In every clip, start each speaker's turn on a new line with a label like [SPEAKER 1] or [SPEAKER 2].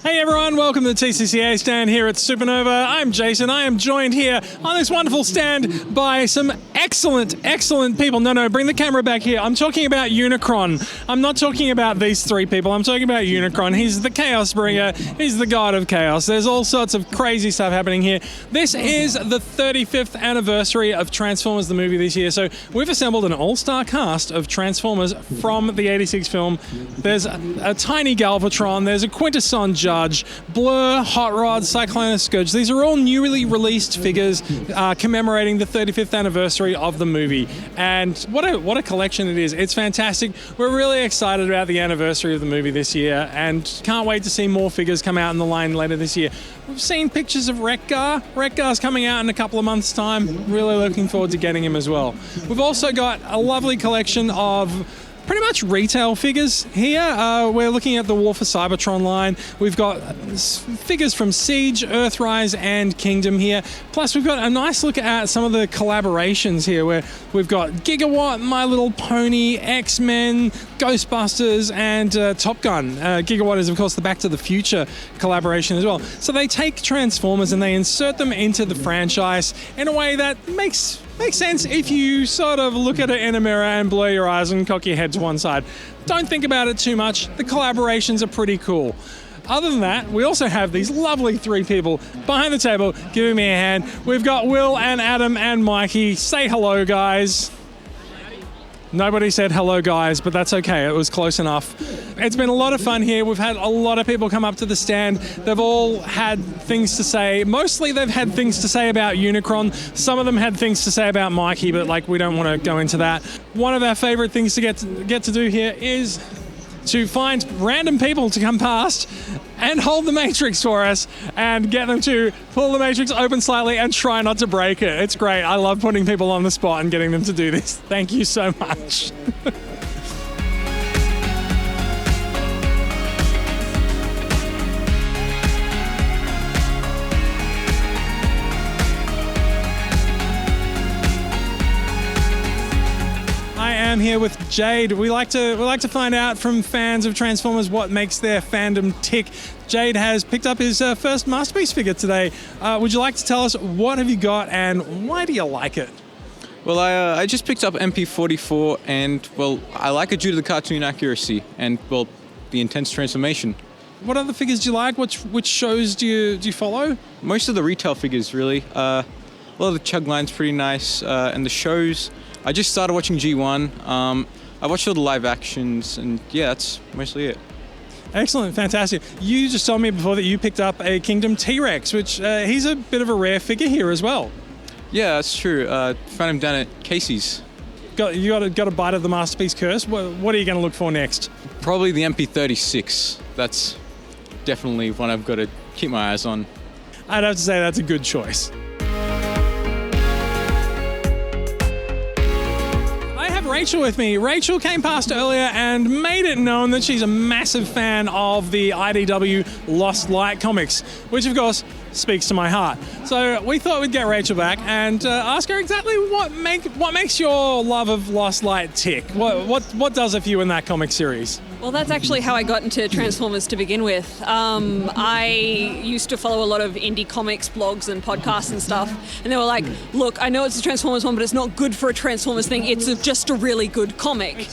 [SPEAKER 1] Hey everyone, welcome to the TCCA stand here at Supanova. I'm Jason. I am joined here on this wonderful stand by some excellent people. No, bring the camera back here. I'm talking about Unicron. I'm not talking about these three people. I'm talking about Unicron. He's the chaos bringer. He's the god of chaos. There's all sorts of crazy stuff happening here. This is the 35th anniversary of Transformers the movie this year. So we've assembled an all-star cast of Transformers from the 86 film. There's a tiny Galvatron. There's a Quintesson Judge, Blur, Hot Rod, Cyclone, Scourge. These are all newly released figures commemorating the 35th anniversary of the movie. And what a collection it is. It's fantastic. We're really excited about the anniversary of the movie this year and can't wait to see more figures come out in the line later this year. We've seen pictures of Wreck-Gar. Wreck-Gar's coming out in a couple of months' time. Really looking forward to getting him as well. We've also got a lovely collection of pretty much retail figures here. We're looking at the War for Cybertron line. We've got figures from Siege, Earthrise, and Kingdom here. Plus, we've got a nice look at some of the collaborations here, where we've got Gigawatt, My Little Pony, X-Men, Ghostbusters, and Top Gun. Gigawatt is, of course, the Back to the Future collaboration as well. So they take Transformers and they insert them into the franchise in a way that makes sense if you sort of look at it in a mirror and blur your eyes and cock your head to one side. Don't think about it too much. The collaborations are pretty cool. Other than that, we also have these lovely three people behind the table giving me a hand. We've got Will and Adam and Mikey. Say hello, guys. Nobody said hello, guys, but that's okay. It was close enough. It's been a lot of fun here. We've had a lot of people come up to the stand. They've all had things to say. Mostly they've had things to say about Unicron. Some of them had things to say about Mikey, but we don't want to go into that. One of our favorite things to get to do here is to find random people to come past and hold the Matrix for us and get them to pull the Matrix open slightly and try not to break it. It's great. I love putting people on the spot and getting them to do this. Thank you so much. I'm here with Jade. We like to find out from fans of Transformers what makes their fandom tick. Jade has picked up his first Masterpiece figure today. Would you like to tell us what have you got and why do you like it?
[SPEAKER 2] Well, I just picked up MP44 and, well, I like it due to the cartoon accuracy and, well, the intense transformation.
[SPEAKER 1] What other figures do you like? Which shows do you follow?
[SPEAKER 2] Most of the retail figures, really. A lot of the Chug line's pretty nice, and the shows. I just started watching G1. I watched all the live actions, and yeah, that's mostly it.
[SPEAKER 1] Excellent, fantastic. You just told me before that you picked up a Kingdom T-Rex, which he's a bit of a rare figure here as well.
[SPEAKER 2] Yeah, that's true. Found him down at Casey's.
[SPEAKER 1] You got a bite of the Masterpiece curse. What are you going to look for next?
[SPEAKER 2] Probably the MP36. That's definitely one I've got to keep my eyes on.
[SPEAKER 1] I'd have to say that's a good choice. Rachel with me. Rachel came past earlier and made it known that she's a massive fan of the IDW Lost Light comics, which of course speaks to my heart. So we thought we'd get Rachel back and ask her exactly what makes your love of Lost Light tick. What does it for you in that comic series?
[SPEAKER 3] Well, that's actually how I got into Transformers to begin with. I used to follow a lot of indie comics, blogs and podcasts and stuff, and they were like, look, I know it's a Transformers one, but it's not good for a Transformers thing. It's just a really good comic.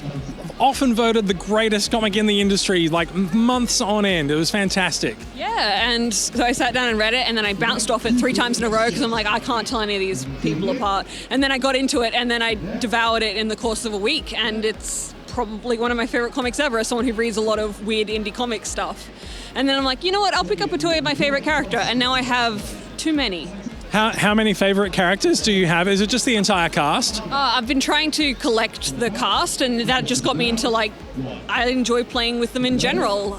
[SPEAKER 1] Often voted the greatest comic in the industry, like months on end. It was fantastic.
[SPEAKER 3] Yeah, and so I sat down and read it, and then I bounced off it 3 times in a row because I'm like, I can't tell any of these people apart. And then I got into it, and then I devoured it in the course of a week, and it's probably one of my favorite comics ever as someone who reads a lot of weird indie comic stuff. And then I'm like, you know what, I'll pick up a toy of my favorite character, and now I have too many.
[SPEAKER 1] How many favorite characters do you have? Is it just the entire cast?
[SPEAKER 3] I've been trying to collect the cast, and that just got me into, I enjoy playing with them in general.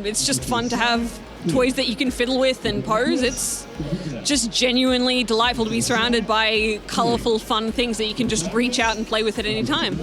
[SPEAKER 3] It's just fun to have toys that you can fiddle with and pose. It's just genuinely delightful to be surrounded by colourful, fun things that you can just reach out and play with at any time.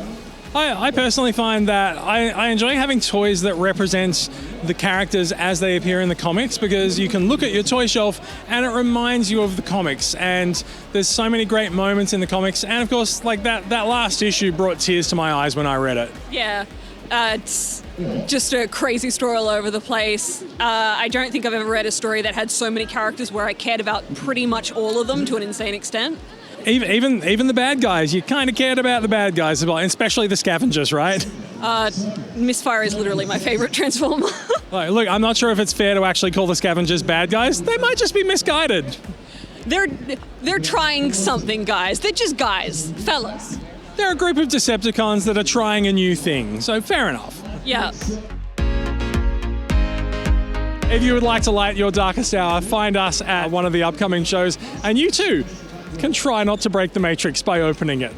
[SPEAKER 1] I personally find that I enjoy having toys that represent the characters as they appear in the comics, because you can look at your toy shelf and it reminds you of the comics, and there's so many great moments in the comics, and of course that last issue brought tears to my eyes when I read it.
[SPEAKER 3] Yeah. It's just a crazy story all over the place. I don't think I've ever read a story that had so many characters where I cared about pretty much all of them to an insane extent.
[SPEAKER 1] Even the bad guys, you kind of cared about the bad guys as well, especially the scavengers, right?
[SPEAKER 3] Misfire is literally my favorite Transformer.
[SPEAKER 1] Like, look, I'm not sure if it's fair to actually call the scavengers bad guys. They might just be misguided.
[SPEAKER 3] They're trying something, guys. They're just guys, fellas.
[SPEAKER 1] They're a group of Decepticons that are trying a new thing, so fair enough.
[SPEAKER 3] Yeah.
[SPEAKER 1] If you would like to light your darkest hour, find us at one of the upcoming shows, and you too can try not to break the Matrix by opening it.